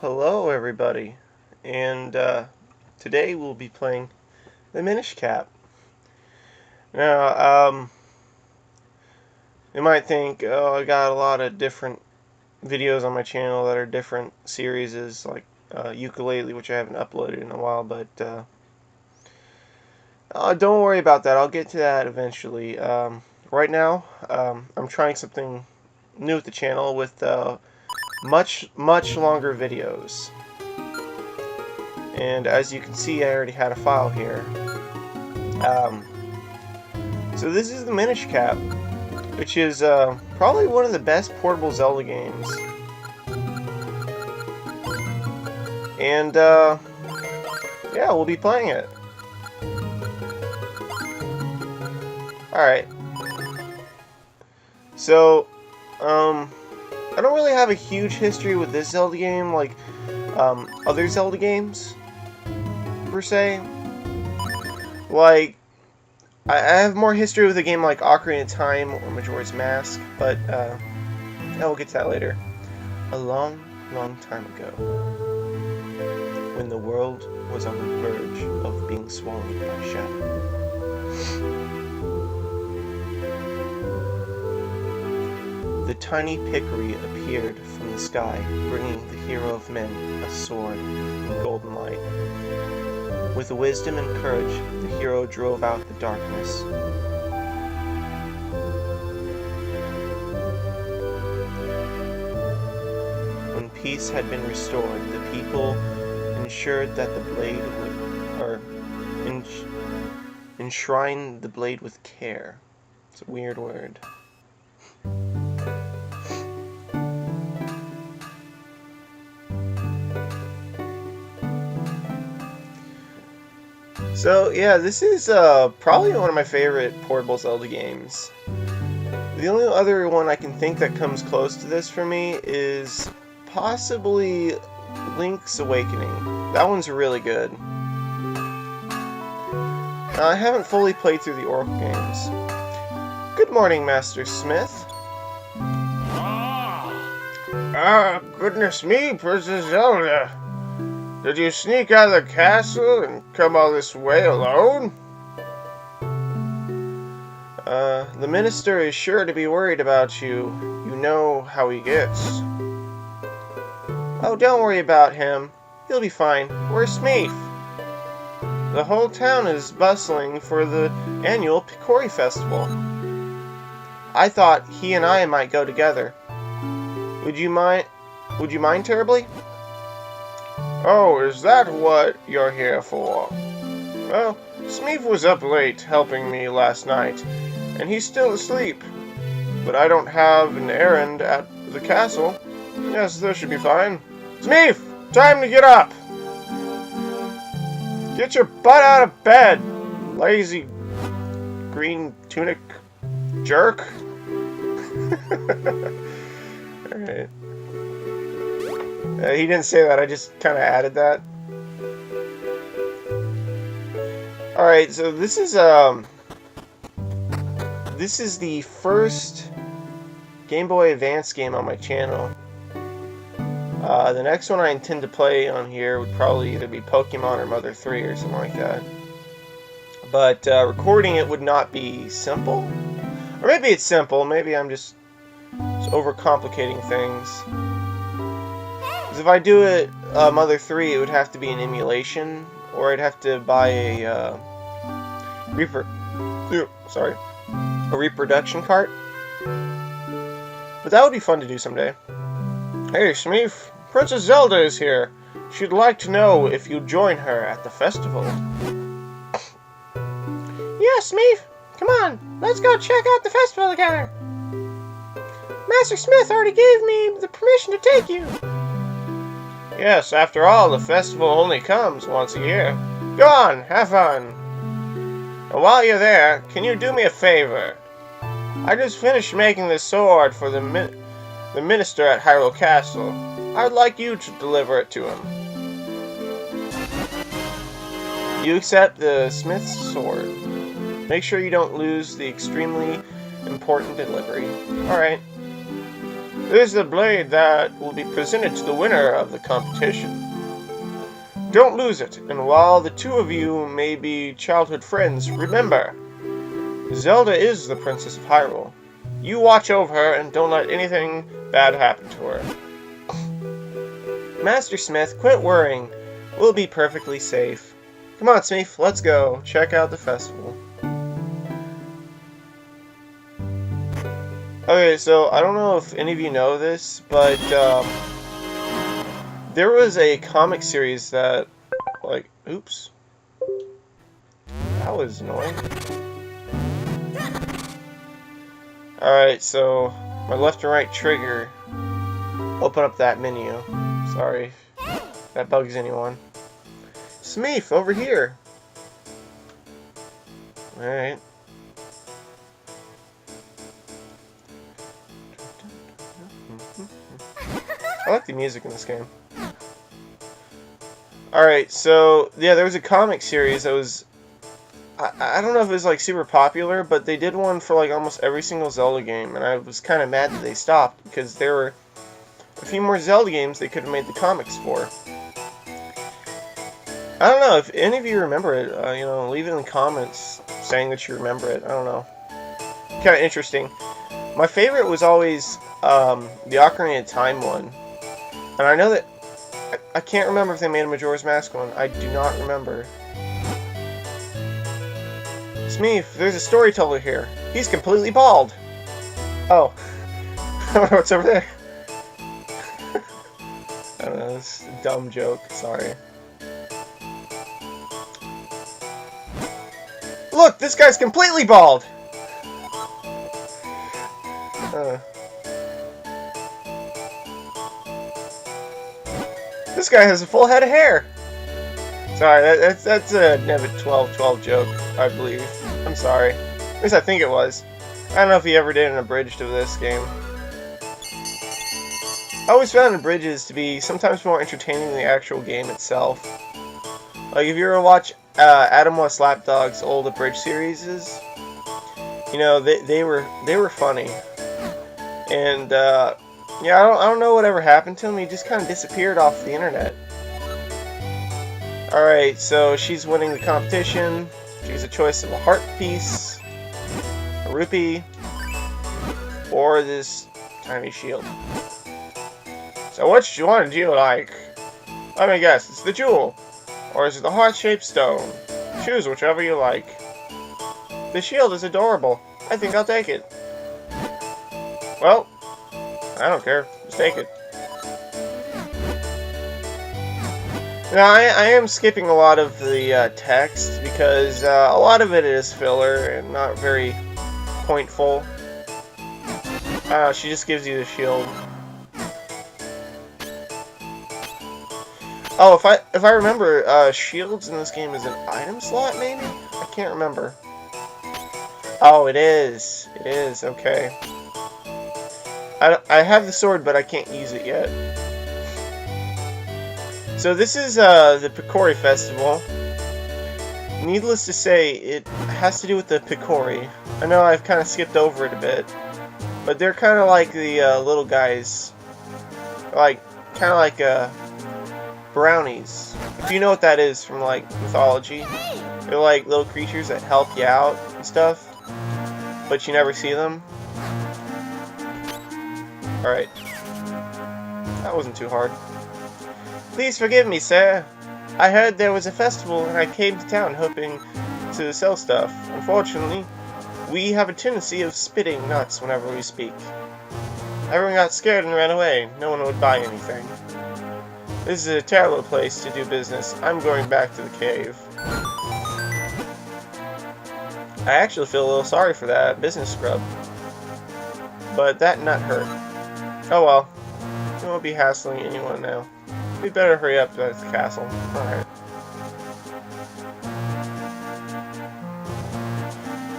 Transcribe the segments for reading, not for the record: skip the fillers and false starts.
Hello everybody, and today we'll be playing the Minish Cap. Now, you might think, oh, I got a lot of different videos on my channel that are different series, like ukulele, which I haven't uploaded in a while, but don't worry about that. I'll get to that eventually. Right now, I'm trying something new with the channel with much longer videos. And as you can see, I already had a file here. So this is the Minish Cap, which is probably one of the best portable Zelda games. And yeah, we'll be playing it. Alright. So, I don't really have a huge history with this Zelda game, like other Zelda games, per se. Like, I have more history with a game like Ocarina of Time or Majora's Mask, but yeah, we'll get to that later. A long time ago, when the world was on the verge of being swallowed by shadow, the tiny Pickery appeared from the sky, bringing the hero of men a sword and golden light. With wisdom and courage, the hero drove out the darkness. When peace had been restored, the people ensured that the blade enshrined the blade with care. It's a weird word. So yeah, this is probably one of my favorite portable Zelda games. The only other one I can think that comes close to this for me is possibly Link's Awakening. That one's really good. I haven't fully played through the Oracle games. Good morning, Master Smith. Goodness me, Princess Zelda. Did you sneak out of the castle and come all this way alone? The minister is sure to be worried about you. You know how he gets. Oh, don't worry about him. He'll be fine. Where's Smeef? The whole town is bustling for the annual Picori Festival. I thought he and I might go together. Would you mind terribly? Oh, is that what you're here for? Well, Smeef was up late helping me last night, and he's still asleep. But I don't have an errand at the castle. Yes, this should be fine. Smeef! Time to get up! Get your butt out of bed, lazy green tunic jerk. Alright. He didn't say that, I just kind of added that. Alright, so this is the first Game Boy Advance game on my channel. The next one I intend to play on here would probably either be Pokemon or Mother 3 or something like that. But recording it would not be simple. Or maybe it's simple, maybe I'm just overcomplicating things. If I do it Mother 3, it would have to be an emulation, or I'd have to buy a reproduction cart. But that would be fun to do someday. Hey, Smeef, Princess Zelda is here. She'd like to know if you'd join her at the festival. Yeah, Smeef, come on, let's go check out the festival together. Master Smith already gave me the permission to take you. Yes, after all, the festival only comes once a year. Go on, have fun. And while you're there, can you do me a favor? I just finished making this sword for the minister at Hyrule Castle. I'd like you to deliver it to him. You accept the smith's sword. Make sure you don't lose the extremely important delivery. Alright. This is the blade that will be presented to the winner of the competition. Don't lose it, and while the two of you may be childhood friends, remember, Zelda is the Princess of Hyrule. You watch over her and don't let anything bad happen to her. Master Smith, quit worrying. We'll be perfectly safe. Come on, Smith, let's go. Check out the festival. Okay, so I don't know if any of you know this, but there was a comic series that, like, oops. That was annoying. Alright, so my left and right trigger open up that menu. Sorry if that bugs anyone. Smeef, over here! Alright. I like the music in this game. Alright, so, yeah, there was a comic series that was... I don't know if it was, like, super popular, but they did one for, like, almost every single Zelda game, and I was kind of mad that they stopped, because there were a few more Zelda games they could have made the comics for. I don't know, if any of you remember it, you know, leave it in the comments saying that you remember it. I don't know. Kind of interesting. My favorite was always the Ocarina of Time one. And I know that... I can't remember if they made a Majora's Mask one. I do not remember. Smeef, there's a storyteller here. He's completely bald. Oh. I don't know what's over there. I don't know, it's a dumb joke. Sorry. Look, this guy's completely bald! This guy has a full head of hair! Sorry, that's a Nebbit 1212 joke, I believe. I'm sorry. At least I think it was. I don't know if he ever did an abridged of this game. I always found abridges to be sometimes more entertaining than the actual game itself. Like, if you ever watch Adam West Lapdog's old abridged series, you know, they were funny. And, yeah, I don't know whatever happened to him. He just kind of disappeared off the internet. Alright, so she's winning the competition. She's a choice of a heart piece, a rupee, or this tiny shield. So which one do you like? Let me guess, it's the jewel. Or is it the heart-shaped stone? Choose whichever you like. The shield is adorable. I think I'll take it. Well, I don't care. Just take it. Now, I am skipping a lot of the text because a lot of it is filler and not very pointful. She just gives you the shield. Oh, if I remember, shields in this game is an item slot, maybe? I can't remember. Oh, it is. It is, okay. I have the sword, but I can't use it yet. So this is the Picori Festival. Needless to say, it has to do with the Picori. I know I've kind of skipped over it a bit, but they're kind of like the little guys. Like, kind of like brownies. If you know what that is from, like, mythology. They're like little creatures that help you out and stuff, but you never see them. Alright. That wasn't too hard. Please forgive me, sir. I heard there was a festival and I came to town hoping to sell stuff. Unfortunately, we have a tendency of spitting nuts whenever we speak. Everyone got scared and ran away. No one would buy anything. This is a terrible place to do business. I'm going back to the cave. I actually feel a little sorry for that business scrub. But that nut hurt. Oh well. We won't be hassling anyone now. We better hurry up to the castle. Alright.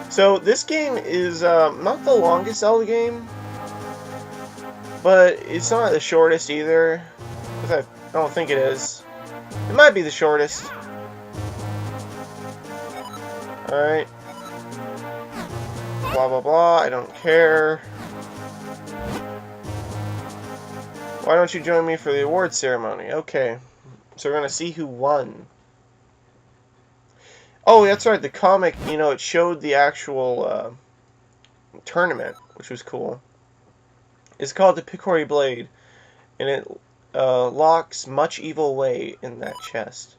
So, this game is not the longest Zelda game, but it's not the shortest either. I don't think it is. It might be the shortest. Alright. Blah blah blah, I don't care. Why don't you join me for the award ceremony? Okay. So we're gonna see who won. Oh, that's right. The comic, it showed the actual tournament, which was cool. It's called the Picori Blade, and it locks much evil away in that chest.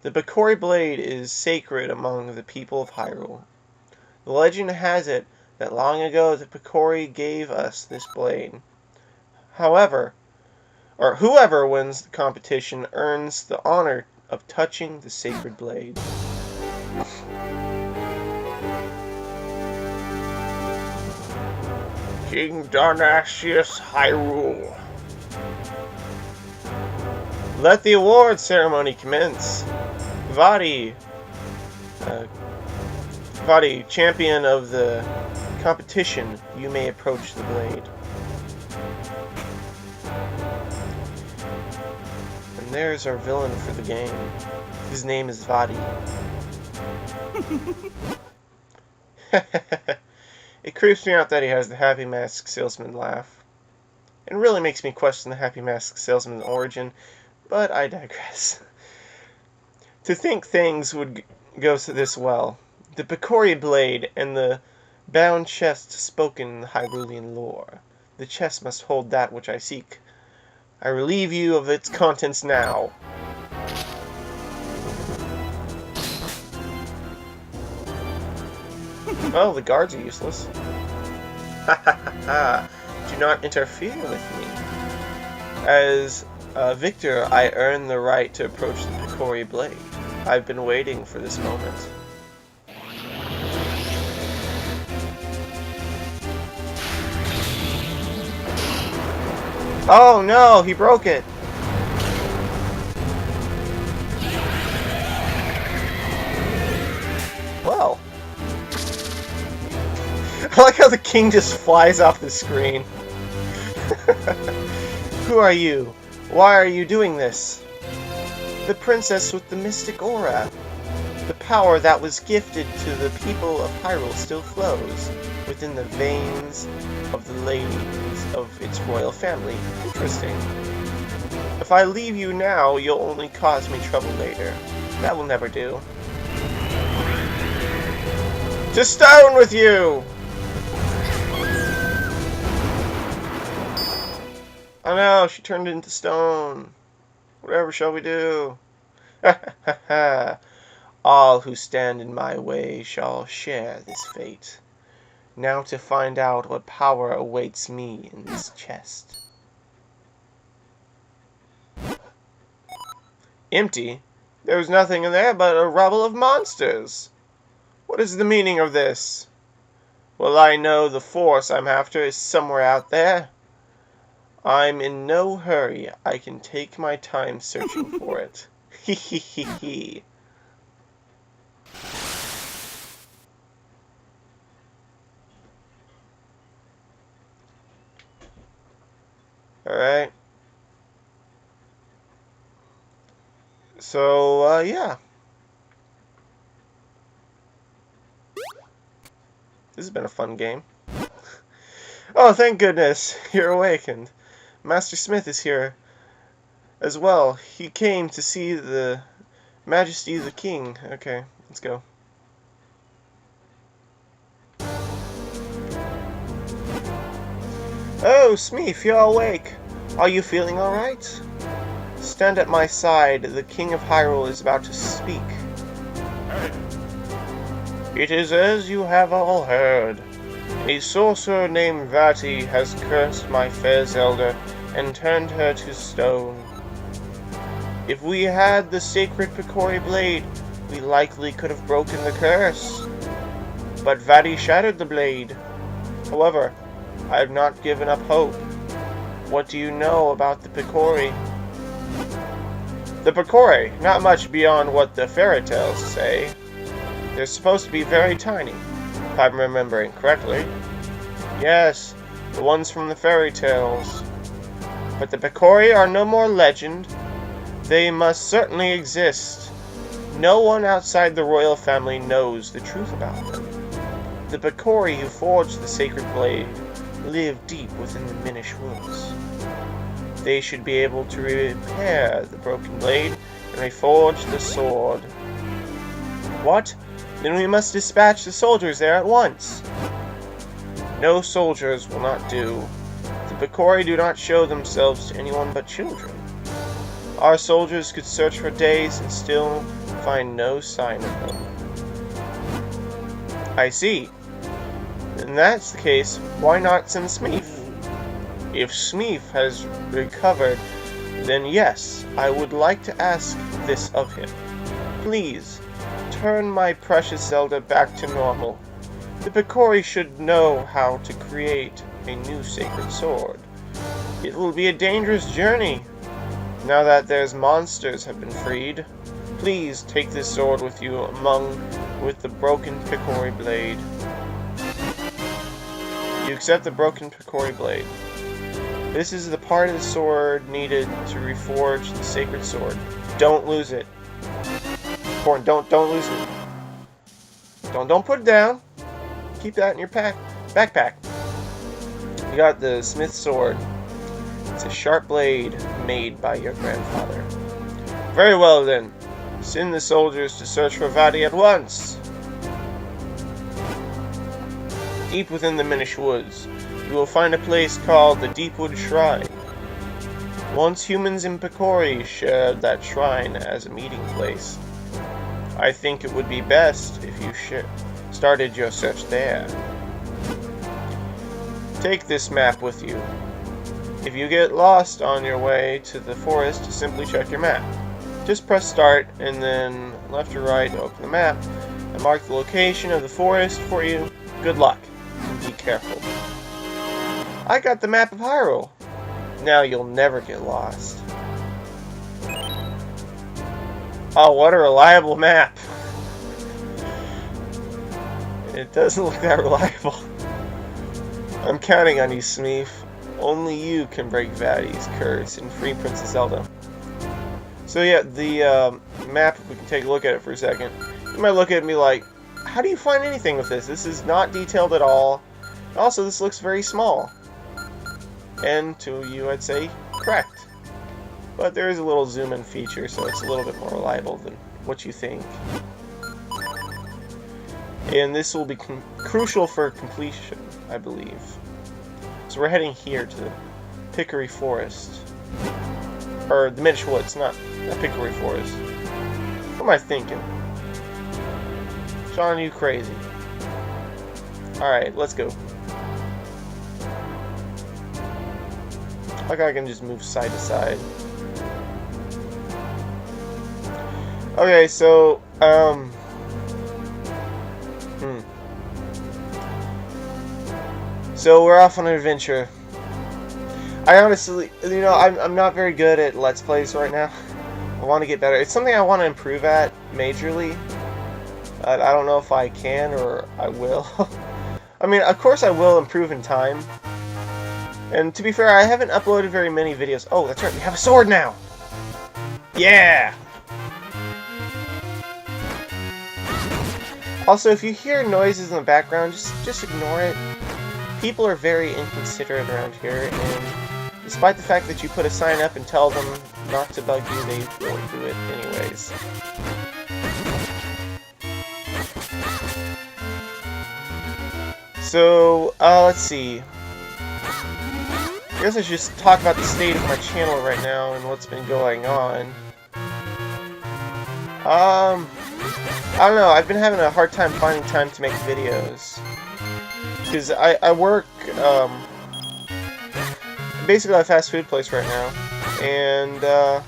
The Picori Blade is sacred among the people of Hyrule. The legend has it that long ago the Picori gave us this blade. However, or whoever wins the competition earns the honor of touching the sacred blade. King Darnasius Hyrule. Let the award ceremony commence. Vaati, champion of the competition, you may approach the blade. And there's our villain for the game. His name is Vaati. It creeps me out that he has the Happy Mask Salesman laugh. It really makes me question the Happy Mask Salesman's origin, but I digress. To think things would go this well. The Picori Blade and the bound chest spoken in the Hyrulean lore. The chest must hold that which I seek. I relieve you of its contents now. Oh, the guards are useless. Ha ha ha ha. Do not interfere with me. As victor, I earn the right to approach the Picori Blade. I've been waiting for this moment. Oh no, he broke it! Well. I like how the king just flies off the screen. Who are you? Why are you doing this? The princess with the mystic aura. The power that was gifted to the people of Hyrule still flows within the veins of the ladies of its royal family. Interesting. If I leave you now, you'll only cause me trouble later. That will never do. To stone with you! Oh no, she turned into stone. Whatever shall we do? Ha ha ha. All who stand in my way shall share this fate. Now to find out what power awaits me in this chest. Empty? There was nothing in there but a rubble of monsters. What is the meaning of this? Well, I know the force I'm after is somewhere out there. I'm in no hurry. I can take my time searching for it. Hee hee hee hee. Alright. So, yeah. This has been a fun game. Oh, thank goodness. You're awakened. Master Smith is here as well. He came to see the majesty of the king. Okay, let's go. Oh, Smeef, you're awake. Are you feeling alright? Stand at my side. The king of Hyrule is about to speak. It is as you have all heard. A sorcerer named Vaati has cursed my fair Zelda and turned her to stone. If we had the sacred Picori blade, we likely could have broken the curse. But Vaati shattered the blade. However, I have not given up hope. What do you know about the Picori? The Picori, not much beyond what the fairy tales say. They're supposed to be very tiny, if I'm remembering correctly. Yes, the ones from the fairy tales. But the Picori are no more legend. They must certainly exist. No one outside the royal family knows the truth about them. The Picori who forged the sacred blade live deep within the Minish woods. they should be able to repair the broken blade and reforge the sword. What? Then we must dispatch the soldiers there at once. No soldiers will not do. The Picori do not show themselves to anyone but children. Our soldiers could search for days and still find no sign of them. I see. In that's the case, why not send Smeef? If Smeef has recovered, then yes, I would like to ask this of him. Please, turn my precious Zelda back to normal. The Picori should know how to create a new sacred sword. It will be a dangerous journey. Now that their monsters have been freed, please take this sword with you with the broken Picori blade. You accept the broken Picori blade. This is the part of the sword needed to reforge the sacred sword. Don't lose it. Important, don't lose it. Don't put it down. Keep that in your backpack. You got the smith sword. It's a sharp blade made by your grandfather. Very well then. Send the soldiers to search for Vadi at once. Deep within the Minish woods, you will find a place called the Deepwood Shrine. Once humans in Picori shared that shrine as a meeting place. I think it would be best if you started your search there. Take this map with you. If you get lost on your way to the forest, simply check your map. Just press start and then left or right to open the map and mark the location of the forest for you. Good luck. Be careful. I got the map of Hyrule. Now you'll never get lost. Oh, what a reliable map. It doesn't look that reliable. I'm counting on you, Smeef. Only you can break Vadi's curse and free Princess Zelda. So yeah, the map, if we can take a look at it for a second. You might look at it and be like, how do you find anything with this? This is not detailed at all. Also, this looks very small. And to you, I'd say, correct. But there is a little zoom-in feature, so it's a little bit more reliable than what you think. And this will be crucial for completion, I believe. So we're heading here to the Picori Forest. Or the Minish Woods, not Picori Forest. What am I thinking? Sean, you crazy. Alright, let's go. Like I can just move side to side. Okay, so, So we're off on an adventure. I honestly, you know, I'm not very good at Let's Plays right now. I want to get better. It's something I want to improve at majorly. I don't know if I can or I will. I mean, of course I will improve in time. And to be fair, I haven't uploaded very many videos. Oh, that's right, we have a sword now! Yeah! Also, if you hear noises in the background, just ignore it. People are very inconsiderate around here, and despite the fact that you put a sign up and tell them not to bug you, they will do it anyways. So, let's see. I guess I should just talk about the state of my channel right now and what's been going on. I don't know, I've been having a hard time finding time to make videos. Because I work, basically at a fast food place right now. And,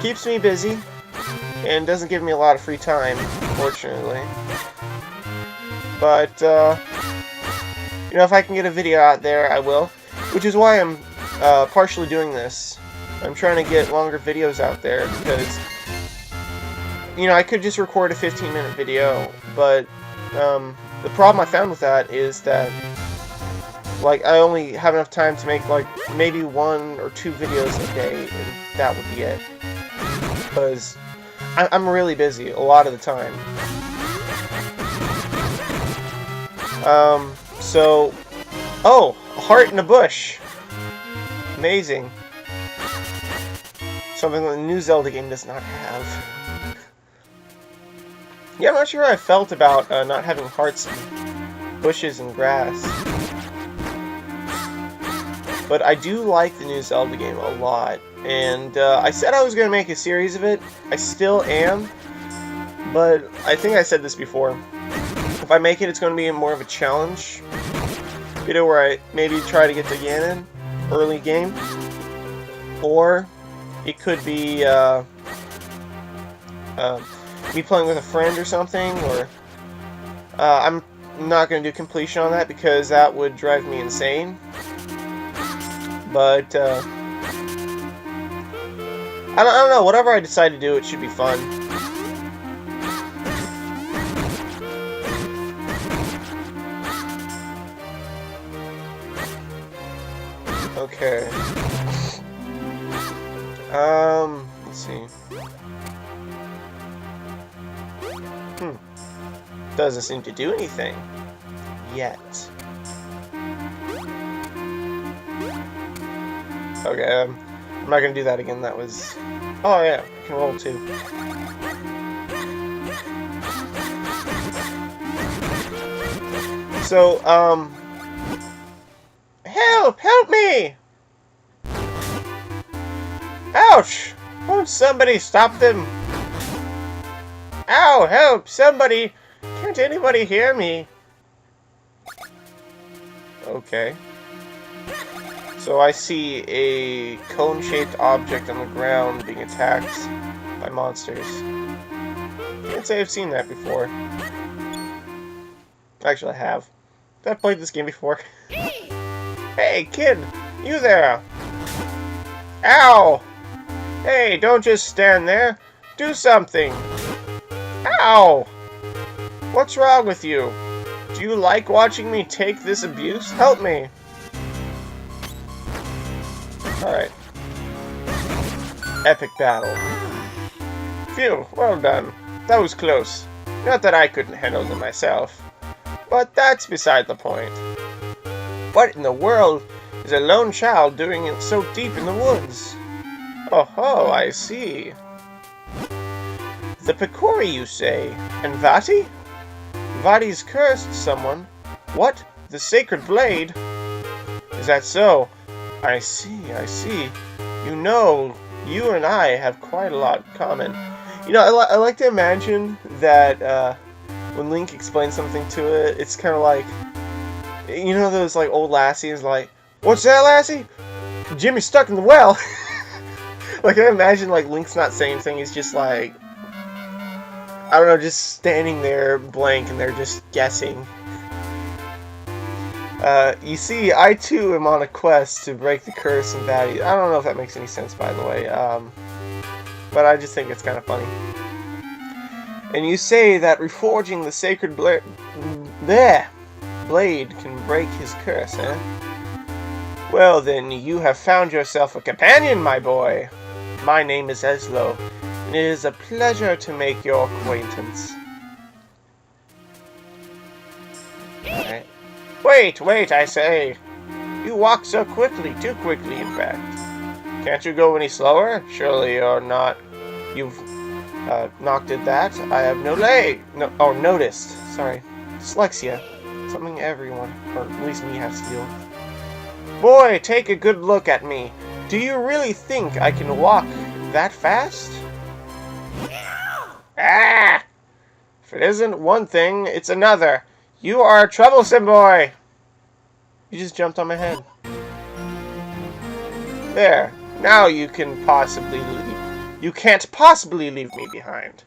keeps me busy. And doesn't give me a lot of free time, fortunately. But, you know, if I can get a video out there, I will. Which is why I'm partially doing this. I'm trying to get longer videos out there because, you know, I could just record a 15-minute video, but the problem I found with that is that, like, I only have enough time to make, like, maybe 1 or 2 videos a day, and that would be it. Because I'm really busy a lot of the time. So, oh, a heart in a bush. amazing. Something that the new Zelda game does not have. Yeah, I'm not sure how I felt about not having hearts and bushes and grass. But I do like the new Zelda game a lot. And I said I was going to make a series of it. I still am. But I think I said this before. If I make it, it's going to be more of a challenge. Video where I maybe try to get to Ganon early game. Or it could be me playing with a friend or something. Or I'm not going to do completion on that because that would drive me insane. But I don't know. Whatever I decide to do, it should be fun. Okay. Let's see. Doesn't seem to do anything yet. Okay, I'm not gonna do that again. That was... Oh yeah, I can roll too. So, help! Help me! Ouch! Won't somebody stop them? Ow! Help! Somebody! Can't anybody hear me? Okay. So I see a cone-shaped object on the ground being attacked by monsters. Can't say I've seen that before. Actually, I have. I've played this game before. Hey, kid! You there! Ow! Hey, don't just stand there! Do something! Ow! What's wrong with you? Do you like watching me take this abuse? Help me! Alright. Epic battle. Phew, well done. That was close. Not that I couldn't handle them myself. But that's beside the point. What in the world is a lone child doing it so deep in the woods? Oh, I see. The Picori, you say? And Vati? Vati's cursed someone. What? The sacred blade? Is that so? I see, I see. You know, you and I have quite a lot in common. You know, I like to imagine that when Link explains something to it, it's kind of like, you know those like old lassies like, what's that, lassie? Jimmy's stuck in the well. Like, I imagine like Link's not saying anything, he's just like, I don't know, just standing there blank and they're just guessing. You see, I too am on a quest to break the curse and baddies. I don't know if that makes any sense, by the way, but I just think it's kind of funny. And you say that reforging the sacred blade can break his curse, eh? Well then, you have found yourself a companion, my boy. My name is Eslo, and it is a pleasure to make your acquaintance. Alright. Wait, I say! You walk so quickly, too quickly, in fact. Can't you go any slower? Surely you're not... You've knocked at that. I have no leg. No, oh, noticed. Sorry. Dyslexia. Something everyone, or at least me, has to deal with. Boy, take a good look at me. Do you really think I can walk that fast? Ah! If it isn't one thing, it's another. You are a troublesome boy! You just jumped on my head. There. Now you can possibly leave. You can't possibly leave me behind.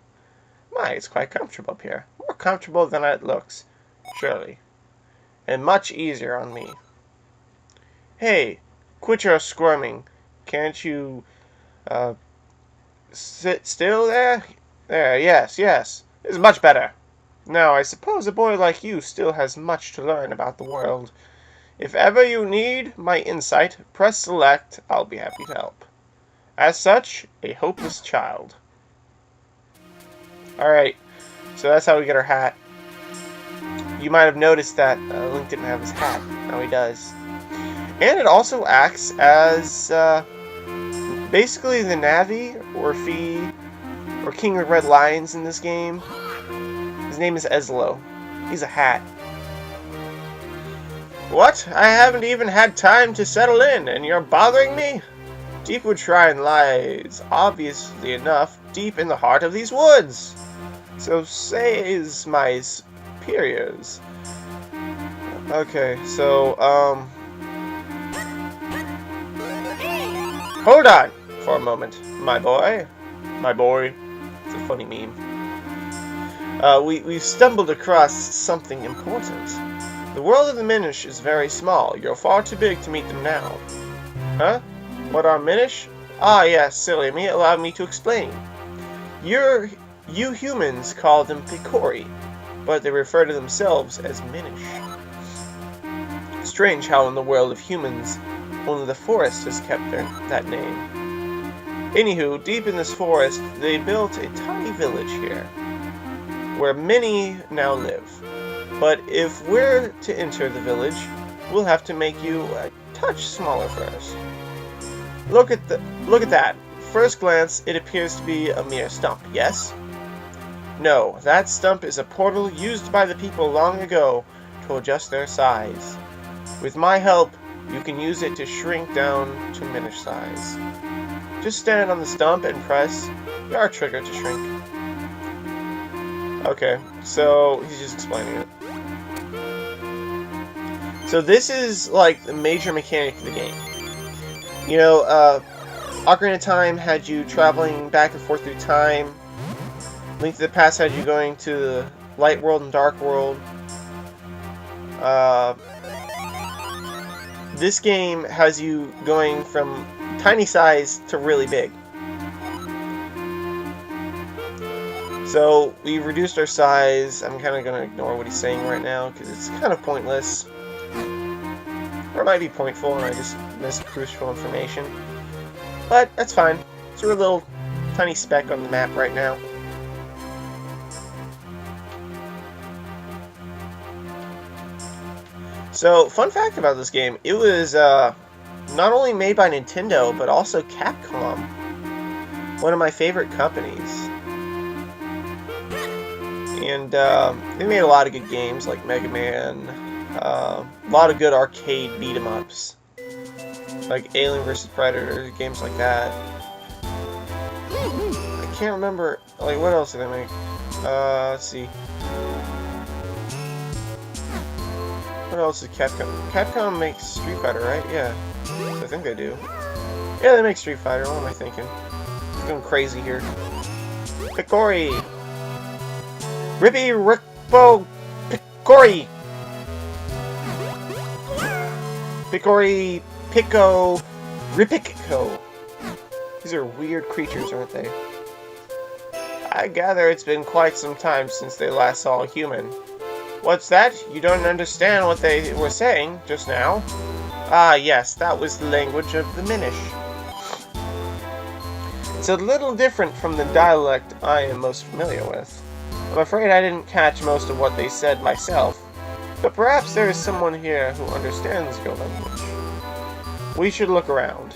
My, it's quite comfortable up here. More comfortable than it looks. Surely. And much easier on me. Hey, quit your squirming. Can't you, sit still there? There, yes. This is much better. Now, I suppose a boy like you still has much to learn about the world. If ever you need my insight, press select. I'll be happy to help. As such, a hopeless child. Alright, so that's how we get our hat. You might have noticed that Link didn't have his hat. Now he does. And it also acts as basically the Navi or Fee or King of the Red Lions in this game. His name is Ezlo. He's a hat. What? I haven't even had time to settle in, and you're bothering me? Deepwood Shrine lies, obviously enough, deep in the heart of these woods. So says my superiors. Okay, so, hold on for a moment, my boy. My boy. It's a funny meme. We've stumbled across something important. The world of the Minish is very small. You're far too big to meet them now. Huh? What are Minish? Ah, yes, silly me. Allow me to explain. You humans call them Picori, but they refer to themselves as Minish. Strange how in the world of humans, only the forest has kept that name. Anywho, deep in this forest, they built a tiny village here, where many now live. But if we're to enter the village, we'll have to make you a touch smaller first. Look at that. First glance, it appears to be a mere stump, yes? No, that stump is a portal used by the people long ago to adjust their size. With my help, you can use it to shrink down to Minish size. Just stand on the stump and press the R trigger to shrink. Okay, so he's just explaining it. So this is like the major mechanic of the game. You know, Ocarina of Time had you traveling back and forth through time. Link to the Past had you going to the Light World and Dark World. This game has you going from tiny size to really big. So we reduced our size. I'm kind of going to ignore what he's saying right now because it's kind of pointless. Or it might be pointful and I just missed crucial information. But that's fine. It's a little tiny speck on the map right now. So, fun fact about this game, it was not only made by Nintendo, but also Capcom. One of my favorite companies. And they made a lot of good games like Mega Man, a lot of good arcade beat-em-ups. Like Alien vs. Predator, games like that. I can't remember, like, what else did they make? Let's see. What else is Capcom? Capcom makes Street Fighter, right? Yeah. I think they do. Yeah, they make Street Fighter. What am I thinking? I'm going crazy here. Picori! Rippy Rickbo Picori! Picori Pico Rippico. These are weird creatures, aren't they? I gather it's been quite some time since they last saw a human. What's that? You don't understand what they were saying just now? Ah, yes, that was the language of the Minish. It's a little different from the dialect I am most familiar with. I'm afraid I didn't catch most of what they said myself, but perhaps there is someone here who understands your language. We should look around.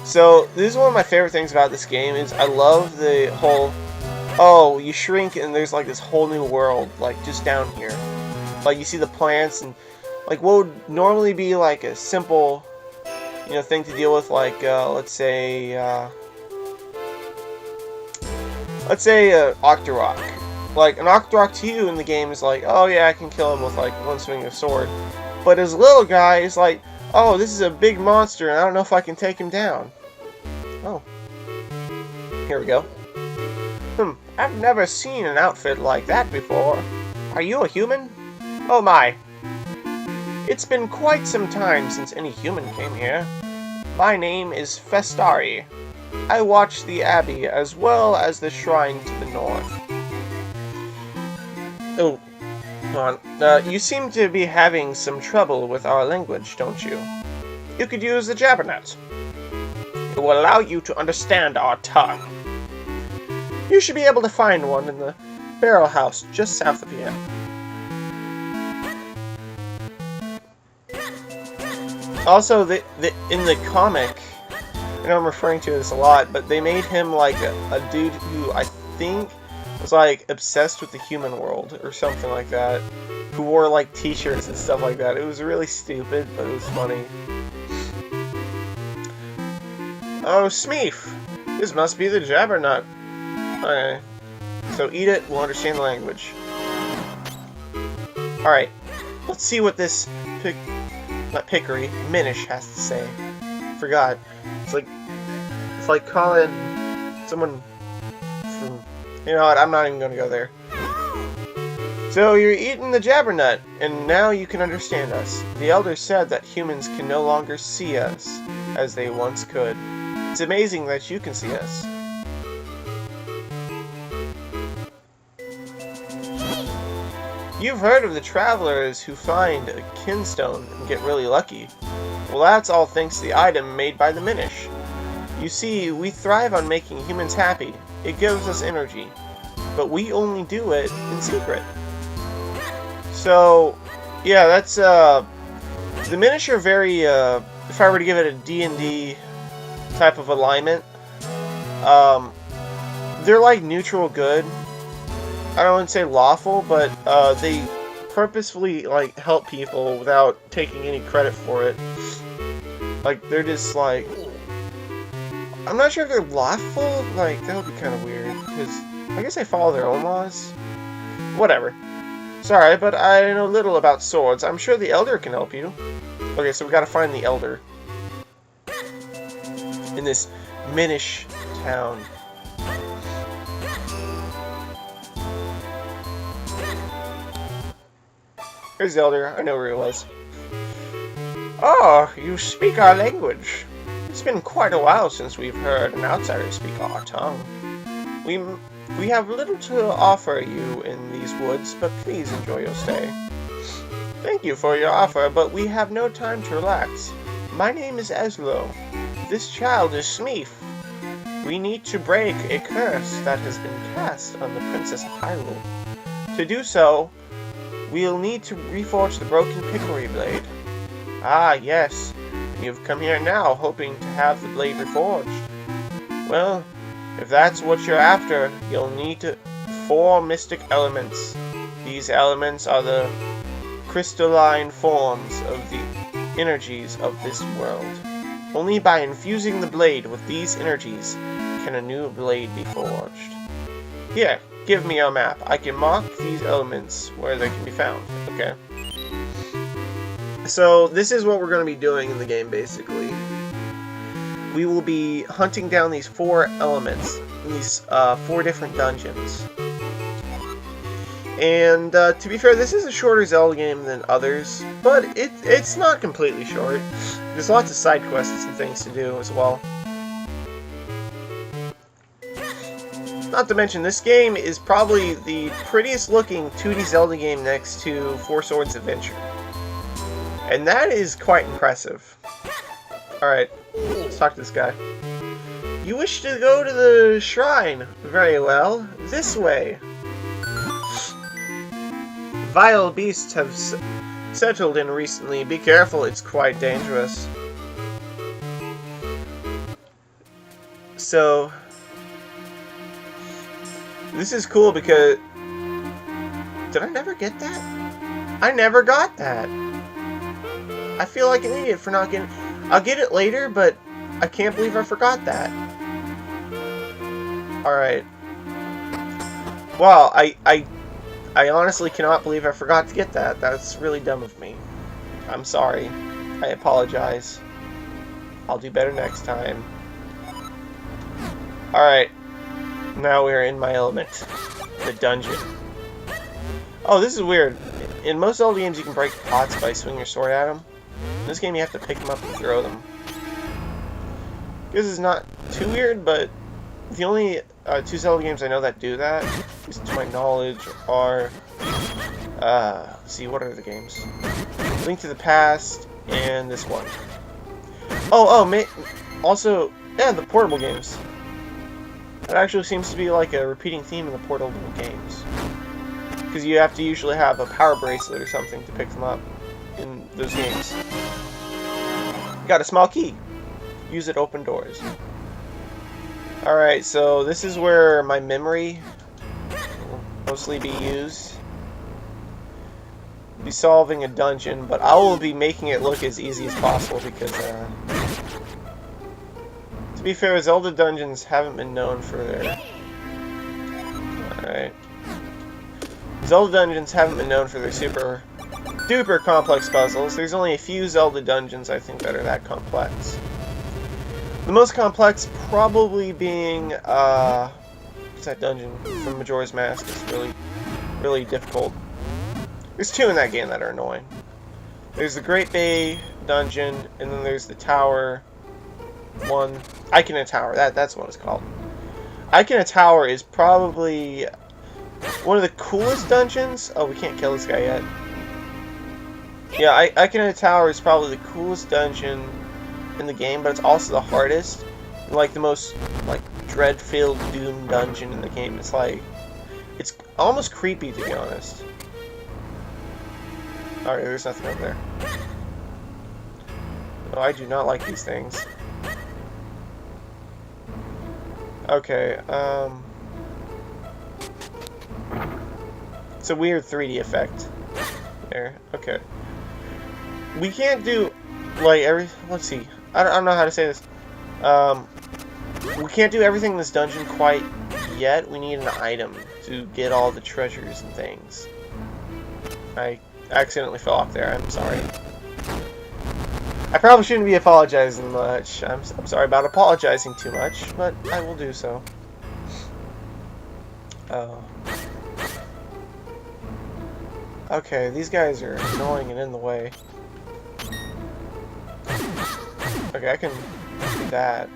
So, this is one of my favorite things about this game, is I love the whole, oh, you shrink and there's like this whole new world, like just down here. Like you see the plants and like what would normally be like a simple, you know, thing to deal with, like let's say Octorok. Like an Octorok to you in the game is like, oh yeah, I can kill him with like one swing of sword. But as a little guy, it's like, oh, this is a big monster and I don't know if I can take him down. Oh. Here we go. I've never seen an outfit like that before. Are you a human? Oh my. It's been quite some time since any human came here. My name is Festari. I watch the abbey as well as the shrine to the north. Oh, hold on. You seem to be having some trouble with our language, don't you? You could use the Jabbernet. It will allow you to understand our tongue. You should be able to find one in the barrel house just south of here. Also, in the comic, I know I'm referring to this a lot, but they made him like a dude who I think was like obsessed with the human world or something like that, who wore like t-shirts and stuff like that. It was really stupid, but it was funny. Oh, Smeef! This must be the Jabbernut. Okay. So eat it, we'll understand the language. Alright. Let's see what this minish has to say. Forgot. It's like calling someone from... You know what, I'm not even gonna go there. So you're eating the Jabbernut, and now you can understand us. The elders said that humans can no longer see us as they once could. It's amazing that you can see us. You've heard of the travelers who find a kinstone and get really lucky. Well, that's all thanks to the item made by the Minish. You see, we thrive on making humans happy. It gives us energy. But we only do it in secret. So, yeah, that's, the Minish are very, if I were to give it a D&D type of alignment, they're like neutral good. I don't want to say lawful, but they purposefully like help people without taking any credit for it. Like they're just like, I'm not sure if they're lawful. Like that would be kind of weird because I guess they follow their own laws. Whatever. Sorry, but I know little about swords. I'm sure the elder can help you. Okay, so we gotta find the elder in this Minish town. Here's the elder. I know where he was. Oh, you speak our language. It's been quite a while since we've heard an outsider speak our tongue. We have little to offer you in these woods, but please enjoy your stay. Thank you for your offer, but we have no time to relax. My name is Eslo. This child is Smeef. We need to break a curse that has been cast on the Princess of Hyrule. To do so, we'll need to reforge the broken Piccory blade. Ah, yes. You've come here now, hoping to have the blade reforged. Well, if that's what you're after, you'll need 4 mystic elements. These elements are the crystalline forms of the energies of this world. Only by infusing the blade with these energies can a new blade be forged. Here, give me your map. I can mark these elements where they can be found. Okay. So, this is what we're going to be doing in the game, basically. We will be hunting down these 4 elements in these 4 different dungeons. And, to be fair, this is a shorter Zelda game than others, but it's not completely short. There's lots of side quests and things to do as well. Not to mention, this game is probably the prettiest looking 2D Zelda game next to Four Swords Adventure. And that is quite impressive. Alright, let's talk to this guy. You wish to go to the shrine? Very well. This way. Vile beasts have settled in recently. Be careful, it's quite dangerous. So, this is cool because... Did I never get that? I never got that. I feel like an idiot for not getting... I'll get it later, but I can't believe I forgot that. Alright. Wow, I honestly cannot believe I forgot to get that. That's really dumb of me. I'm sorry. I apologize. I'll do better next time. Alright. Now we're in my element. The dungeon. Oh, this is weird. In most Zelda games you can break pots by swinging your sword at them. In this game you have to pick them up and throw them. This is not too weird, but the only 2 Zelda games I know that do that, at least to my knowledge, are... let's see, what are the games? Link to the Past, and this one. Also, yeah, the portable games. That actually seems to be like a repeating theme in the portable games. Because you have to usually have a power bracelet or something to pick them up in those games. Got a small key. Use it to open doors. Alright, so this is where my memory will mostly be used. Be solving a dungeon, but I will be making it look as easy as possible because, to be fair, Zelda dungeons haven't been known for their... Alright. Zelda dungeons haven't been known for their super duper complex puzzles. There's only a few Zelda dungeons, I think, that are that complex. The most complex probably being, what's that dungeon from Majora's Mask? It's really, really difficult. There's two in that game that are annoying. There's the Great Bay dungeon, and then there's the tower one. Ikena Tower, that's what it's called. Ikena Tower is probably one of the coolest dungeons. Oh, we can't kill this guy yet. Yeah, Ikena Tower is probably the coolest dungeon in the game, but it's also the hardest. And, like, the most, like, dread-filled doom dungeon in the game. It's like, it's almost creepy, to be honest. Alright, there's nothing over there. Oh, I do not like these things. Okay, it's a weird 3D effect. There, okay. We can't do, like, let's see. I don't know how to say this. We can't do everything in this dungeon quite yet. We need an item to get all the treasures and things. I accidentally fell off there. I'm sorry. I probably shouldn't be apologizing much. I'm sorry about apologizing too much, but I will do so. Oh. Okay, these guys are annoying and in the way. Okay, I can do that.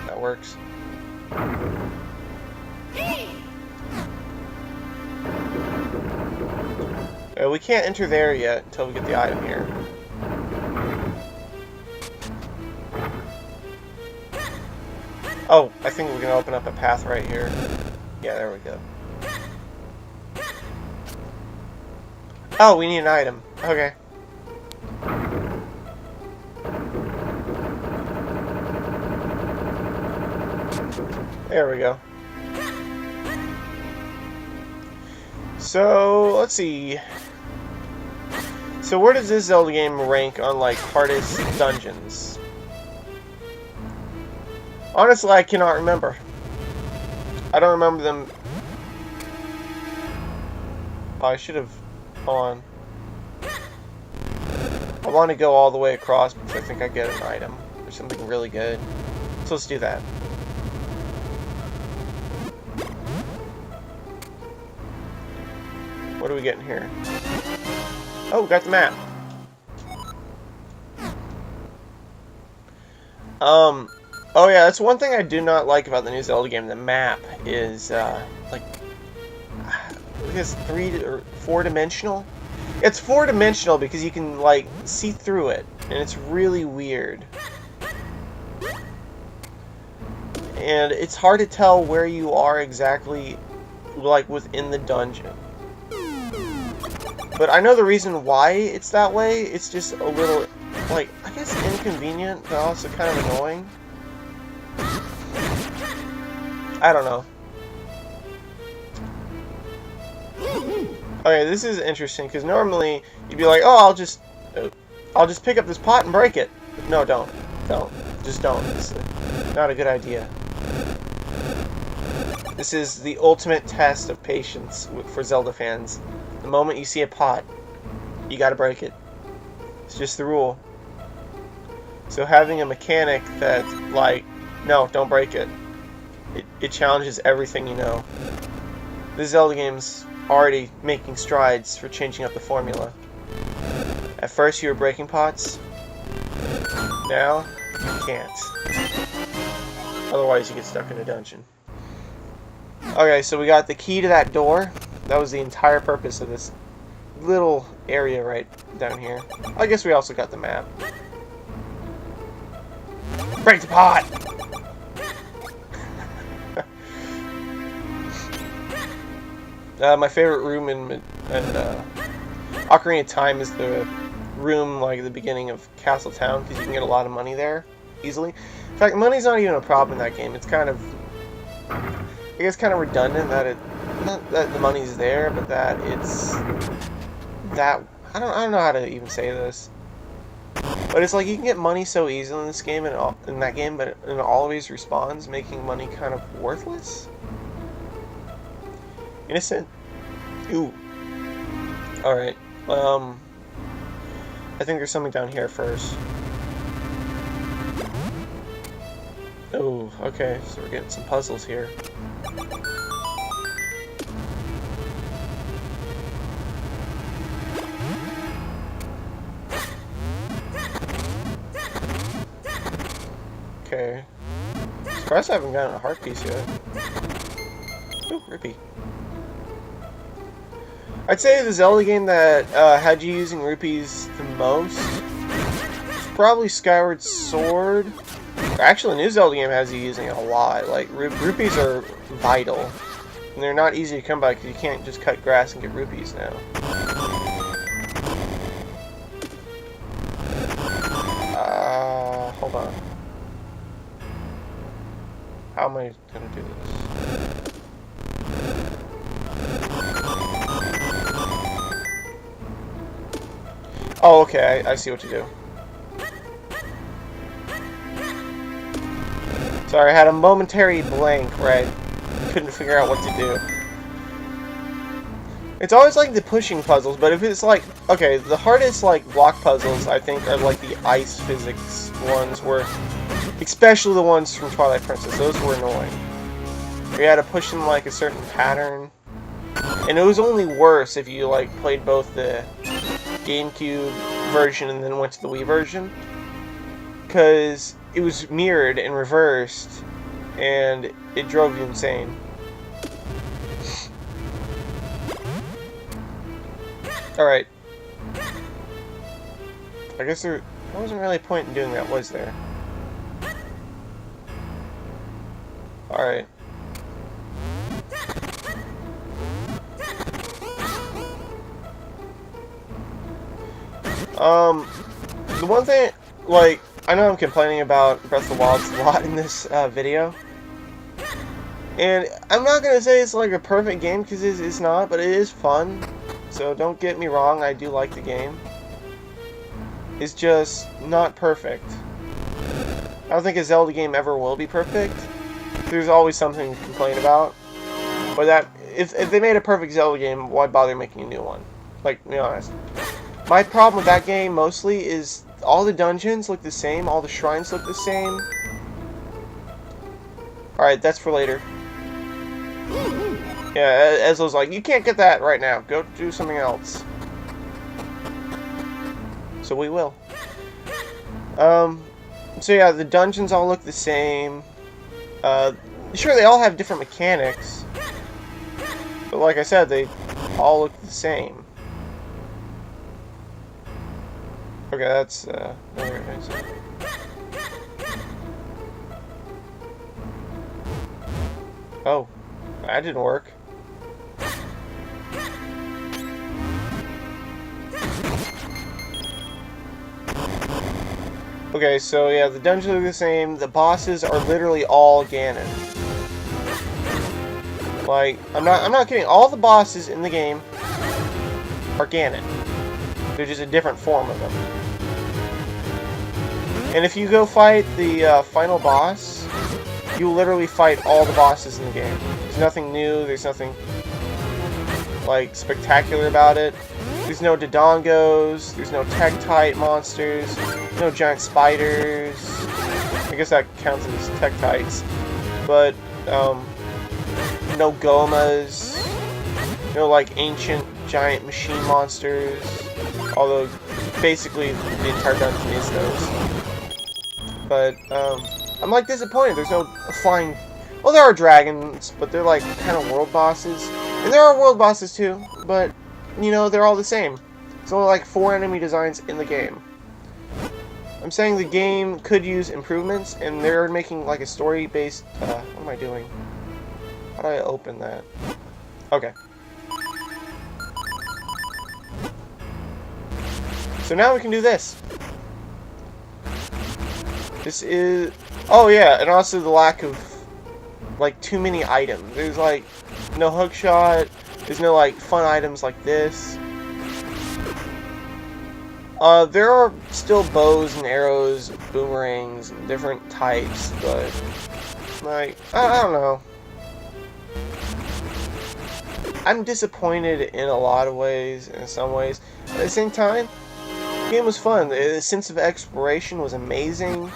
That works. We can't enter there yet until we get the item here. Oh, I think we're gonna open up a path right here. Yeah, there we go. Oh, we need an item. Okay. There we go. So, let's see. So where does this Zelda game rank on, like, hardest dungeons? Honestly, I cannot remember. I don't remember them. Oh, I should have... Hold on. I want to go all the way across because I think I get an item or something really good. So let's do that. What are we getting here? Oh, we got the map. Oh yeah, that's one thing I do not like about the new Zelda game. The map is, like, I guess 3 or 4-dimensional. It's 4-dimensional because you can, like, see through it, and it's really weird. And it's hard to tell where you are exactly, like, within the dungeon. But I know the reason why it's that way. It's just a little, like, I guess inconvenient, but also kind of annoying. I don't know. Okay, this is interesting, because normally you'd be like, oh, I'll just pick up this pot and break it. No, don't. Don't. Just don't. It's not a good idea. This is the ultimate test of patience for Zelda fans. The moment you see a pot, you gotta break it. It's just the rule. So having a mechanic that, like, no, don't break it. It challenges everything you know. This Zelda game's already making strides for changing up the formula. At first you were breaking pots. Now, you can't. Otherwise you get stuck in a dungeon. Okay, so we got the key to that door. That was the entire purpose of this little area right down here. I guess we also got the map. Break the pot! My favorite room in Ocarina of Time is the room like at the beginning of Castle Town because you can get a lot of money there easily. In fact, money's not even a problem in that game. It's kind of, I guess, kind of redundant that not that the money's there, but that it's that I don't know how to even say this. But it's like you can get money so easily in this game and in that game, but it always respawns, making money kind of worthless. Innocent. Ooh. All right. I think there's something down here first. Oh, okay. So we're getting some puzzles here. Okay. Surprised I haven't gotten a heart piece yet. Ooh, Rippy. I'd say the Zelda game that had you using rupees the most is probably Skyward Sword. Actually, the new Zelda game has you using it a lot. Like, rupees are vital. And they're not easy to come by because you can't just cut grass and get rupees now. Hold on. How am I gonna do this? Oh, okay, I see what to do. Sorry, I had a momentary blank where I couldn't figure out what to do. It's always like the pushing puzzles, but if it's like, okay, the hardest like block puzzles I think are like the ice physics ones, where, especially the ones from Twilight Princess, those were annoying. You had to push them like a certain pattern, and it was only worse if you like played both the GameCube version and then went to the Wii version, because it was mirrored and reversed, and it drove you insane. Alright. I guess there wasn't really a point in doing that, was there? Alright. The one thing, like, I know I'm complaining about Breath of the Wild a lot in this video. And I'm not going to say it's like a perfect game, because it's not, but it is fun. So don't get me wrong, I do like the game. It's just not perfect. I don't think a Zelda game ever will be perfect. There's always something to complain about. But that if they made a perfect Zelda game, why bother making a new one? Like, to be honest. My problem with that game mostly is all the dungeons look the same, all the shrines look the same. Alright, that's for later. Yeah, Ezlo's like, you can't get that right now. Go do something else. So we will. So yeah, the dungeons all look the same. Sure, they all have different mechanics. But like I said, they all look the same. Okay, that's, oh, that didn't work. Okay, so yeah, the dungeons are the same. The bosses are literally all Ganon. Like, I'm not kidding. All the bosses in the game are Ganon. They're just a different form of them. And if you go fight the final boss, you literally fight all the bosses in the game. There's nothing new. There's nothing like spectacular about it. There's no Dodongos. There's no Tektite monsters. No giant spiders. I guess that counts as Tektites. But no Gomas. No like ancient giant machine monsters. Although basically the entire dungeon is those. But I'm like disappointed. There's no flying. Well, there are dragons, but they're like kind of world bosses. And there are world bosses too, but you know, they're all the same. There's only like 4 enemy designs in the game. I'm saying the game could use improvements, and they're making like a story-based. What am I doing? How do I open that? Okay. So now we can do this. This is... Oh yeah, and also the lack of, like, too many items. There's, like, no hookshot. There's no, like, fun items like this. There are still bows and arrows, boomerangs, and different types, but, like, I don't know. I'm disappointed in a lot of ways, in some ways. At the same time, the game was fun. The sense of exploration was amazing.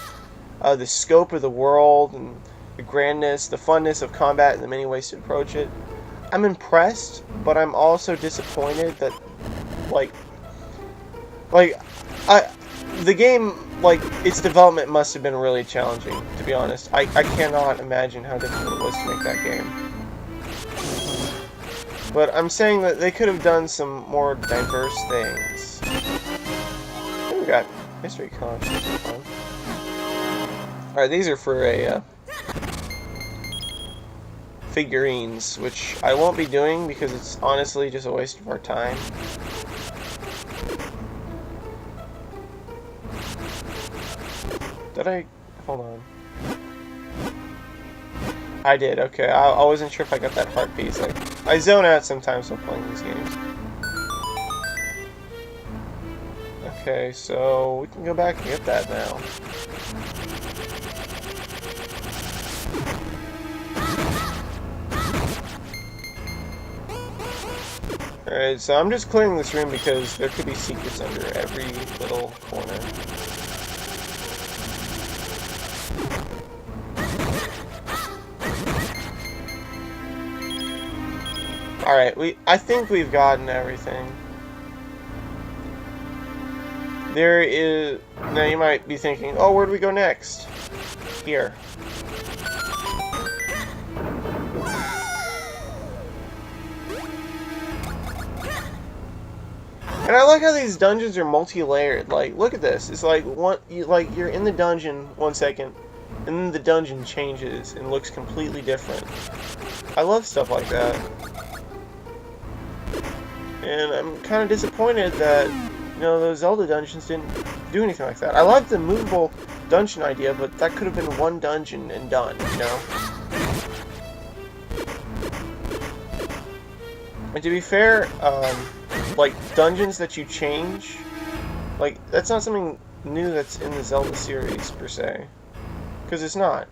The scope of the world and the grandness, the funness of combat, and the many ways to approach it. I'm impressed, but I'm also disappointed that, the game, like, its development must have been really challenging, to be honest. I cannot imagine how difficult it was to make that game. But I'm saying that they could have done some more diverse things. Oh, we got history columns. Alright, these are for a, figurines, which I won't be doing because it's honestly just a waste of our time. Did I... Hold on. I did, okay. I wasn't sure if I got that heart piece. Like, I zone out sometimes while playing these games. Okay, so we can go back and get that now. Alright, so I'm just clearing this room because there could be secrets under every little corner. Alright, I think we've gotten everything. There is... Now you might be thinking, oh, where do we go next? Here. And I like how these dungeons are multi-layered. Like, look at this. It's like you're in the dungeon 1 second, and then the dungeon changes and looks completely different. I love stuff like that. And I'm kind of disappointed that, you know, those Zelda dungeons didn't do anything like that. I love the movable dungeon idea, but that could have been one dungeon and done, you know? And to be fair, like, dungeons that you change, like, that's not something new that's in the Zelda series, per se. Because it's not.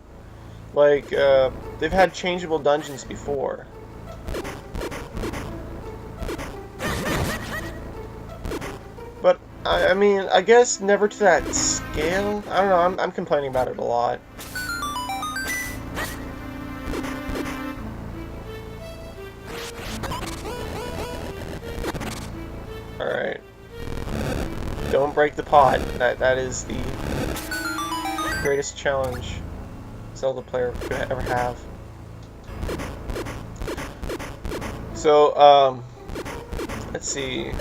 Like, they've had changeable dungeons before. But, I mean, I guess never to that scale. I don't know, I'm complaining about it a lot. Alright. Don't break the pot. That is the greatest challenge Zelda player could ever have. So, let's see.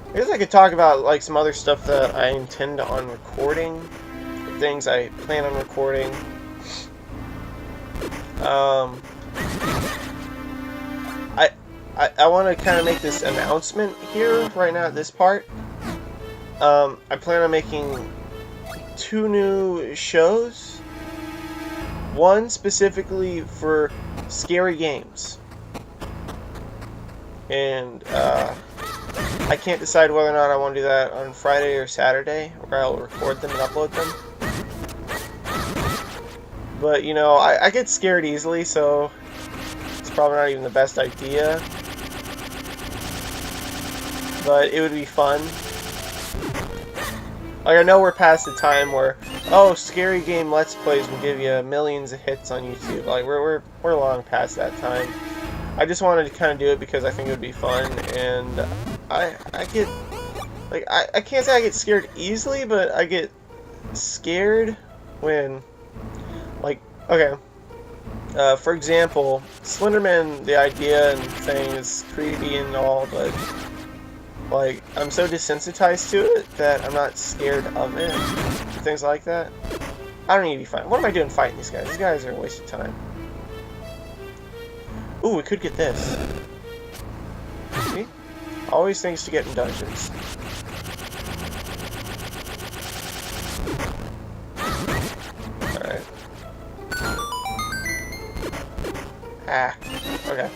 I guess I could talk about, like, some other stuff that I intend on recording. Things I plan on recording. I want to kind of make this announcement here, right now, at this part. I plan on making 2 new shows. One specifically for scary games. And, I can't decide whether or not I want to do that on Friday or Saturday, where I'll record them and upload them. But, you know, I get scared easily, so it's probably not even the best idea. But it would be fun. Like, I know we're past the time where, oh, scary game Let's Plays will give you millions of hits on YouTube. Like, we're long past that time. I just wanted to kind of do it because I think it would be fun, and I get, like, I can't say I get scared easily, but I get scared when, like, okay, for example, Slenderman, the idea and thing is creepy and all, but, like, I'm so desensitized to it that I'm not scared of it, things like that. I don't need to be fighting. What am I doing fighting these guys? These guys are a waste of time. Ooh, we could get this. See? Always things to get in dungeons. Alright. Ah. Okay.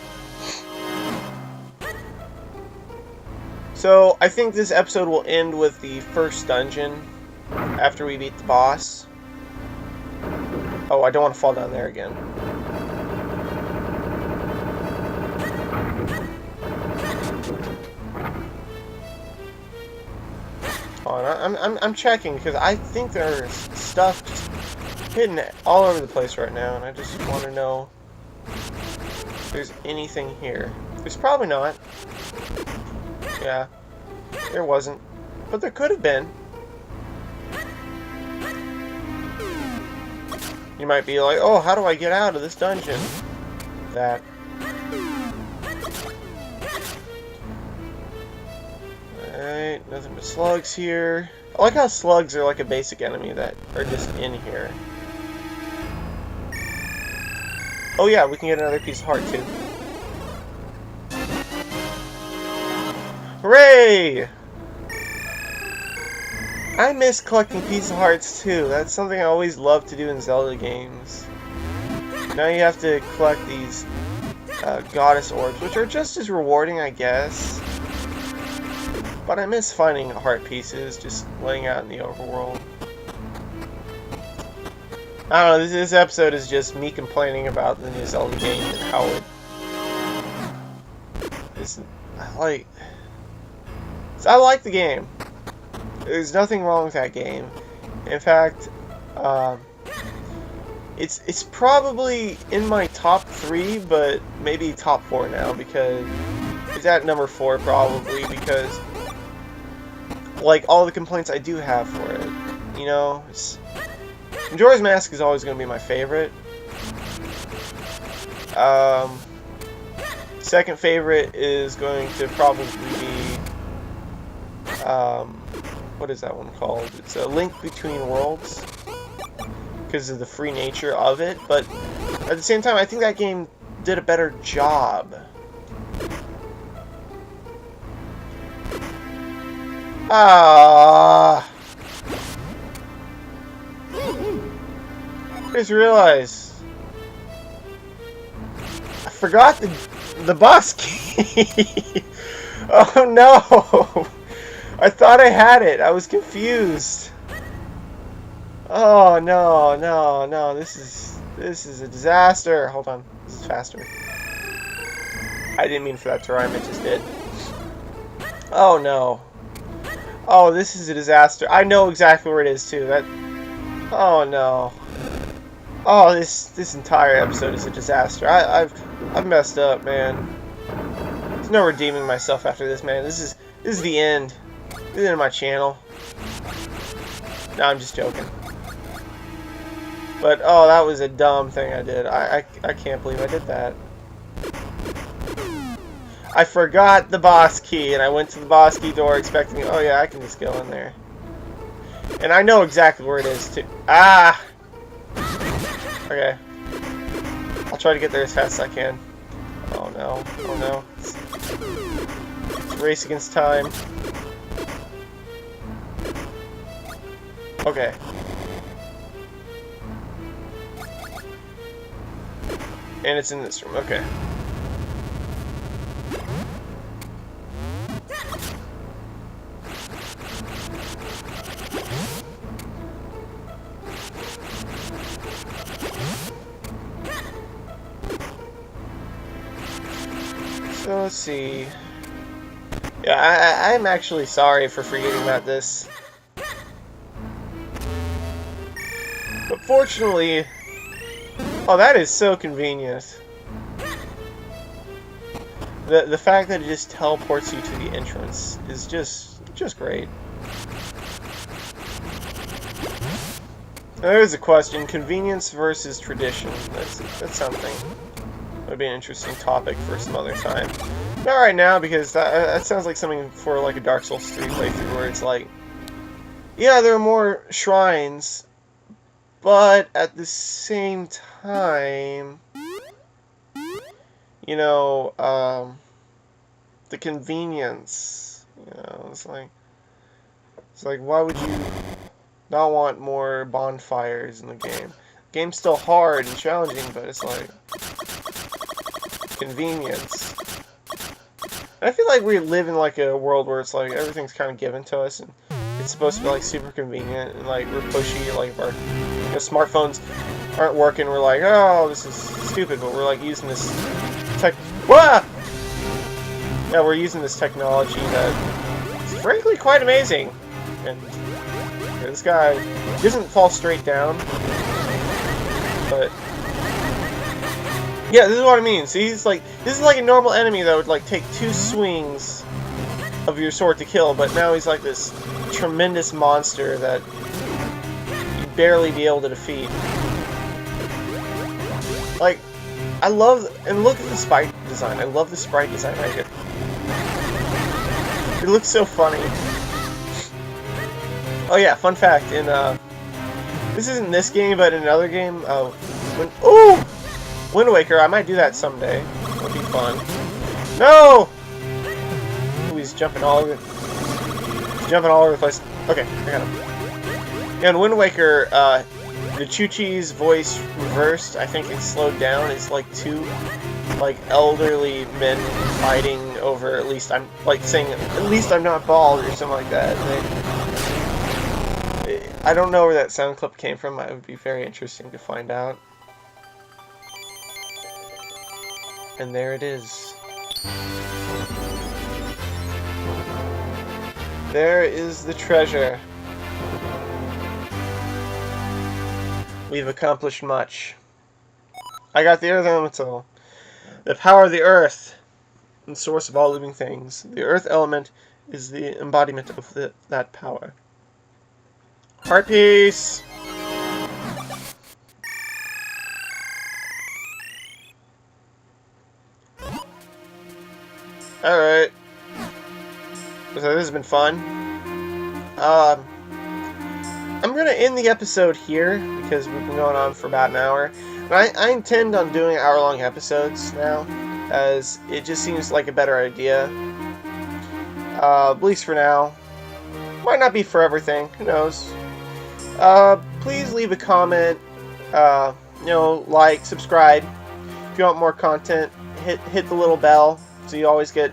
So, I think this episode will end with the first dungeon after we beat the boss. Oh, I don't want to fall down there again. Hold on, I'm checking because I think there's stuff just hidden all over the place right now, and I just want to know if there's anything here. There's probably not. Yeah, there wasn't, but there could have been. You might be like, oh, how do I get out of this dungeon? That. Alright, nothing but slugs here. I like how slugs are like a basic enemy that are just in here. Oh yeah, we can get another piece of heart too. Hooray! I miss collecting piece of hearts too. That's something I always love to do in Zelda games. Now you have to collect these goddess orbs, which are just as rewarding, I guess. But I miss finding heart pieces, just laying out in the overworld. I don't know, this episode is just me complaining about the new Zelda game and how it is. I like the game. There's nothing wrong with that game. In fact, it's probably in my top 3, but maybe top 4 now, because it's at number 4 probably, because like all the complaints I do have for it, you know, Majora's Mask is always going to be my favorite. Second favorite is going to probably be what is that one called? It's a Link Between Worlds, because of the free nature of it, but at the same time I think that game did a better job. I just realized I forgot the boss key. Oh no! I thought I had it. I was confused. Oh no, no, no! This is a disaster. Hold on, this is faster. I didn't mean for that to rhyme. It just did. Oh no! Oh, this is a disaster. I know exactly where it is too. That. Oh no! Oh, this entire episode is a disaster. I've messed up, man. There's no redeeming myself after this, man. This is the end. This is the end of my channel. No, I'm just joking. But oh, that was a dumb thing I did. I can't believe I did that. I forgot the boss key, and I went to the boss key door expecting, oh yeah, I can just go in there. And I know exactly where it is too. Ah! Okay. I'll try to get there as fast as I can. Oh no. Oh no. It's a race against time. Okay. And it's in this room. Okay. So let's see. Yeah, I'm actually sorry for forgetting about this. But fortunately, oh, that is so convenient. The fact that it just teleports you to the entrance is just great. Now, there's a question: convenience versus tradition. That's something. That would be an interesting topic for some other time. Not right now, because that sounds like something for like a Dark Souls 3 playthrough, where it's like, yeah, there are more shrines, but at the same time, you know, the convenience. You know, it's like why would you not want more bonfires in the game? The game's still hard and challenging, but it's like convenience. And I feel like we live in like a world where it's like everything's kind of given to us, and it's supposed to be like super convenient, and like we're pushy, like if our smartphones aren't working, we're like, oh, this is stupid, but we're like using this tech. Wah! Yeah, we're using this technology that is frankly quite amazing. And this guy doesn't fall straight down, but yeah, this is what I mean. See, this is like a normal enemy that would like take 2 swings of your sword to kill, but now he's like this tremendous monster that you'd barely be able to defeat. Like, I love, and look at the sprite design. I love the sprite design right here. It looks so funny. Oh yeah, fun fact, in this isn't this game, but in another game, Wind Waker, I might do that someday. It'll be fun. No! Ooh, he's jumping all over the place. Okay, I got him. Yeah, in Wind Waker, the Chuchi's voice reversed. I think it's slowed down. It's like 2 like elderly men fighting over, at least I'm like saying, at least I'm not bald or something like that. I don't know where that sound clip came from. It would be very interesting to find out. And there it is. There is the treasure. We've accomplished much. I got the Earth Elemental. The power of the Earth, and source of all living things. The Earth Element is the embodiment of that power. Heart piece! Alright. So this has been fun. I'm gonna end the episode here because we've been going on for about an hour. And I intend on doing hour-long episodes now, as it just seems like a better idea. At least for now. Might not be for everything, who knows. Please leave a comment, like, subscribe. If you want more content, hit the little bell so you always get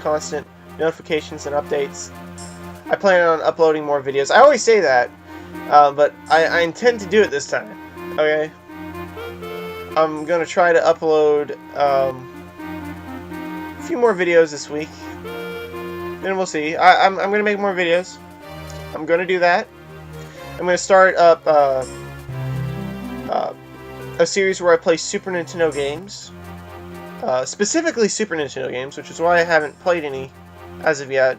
constant notifications and updates. I plan on uploading more videos. I always say that, but I intend to do it this time, okay? I'm going to try to upload a few more videos this week, and we'll see. I'm going to make more videos. I'm going to do that. I'm going to start up a series where I play Super Nintendo games. Specifically Super Nintendo games, which is why I haven't played any as of yet.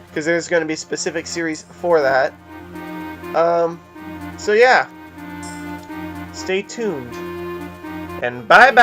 Because there's going to be a specific series for that. So yeah. Stay tuned. And bye-bye!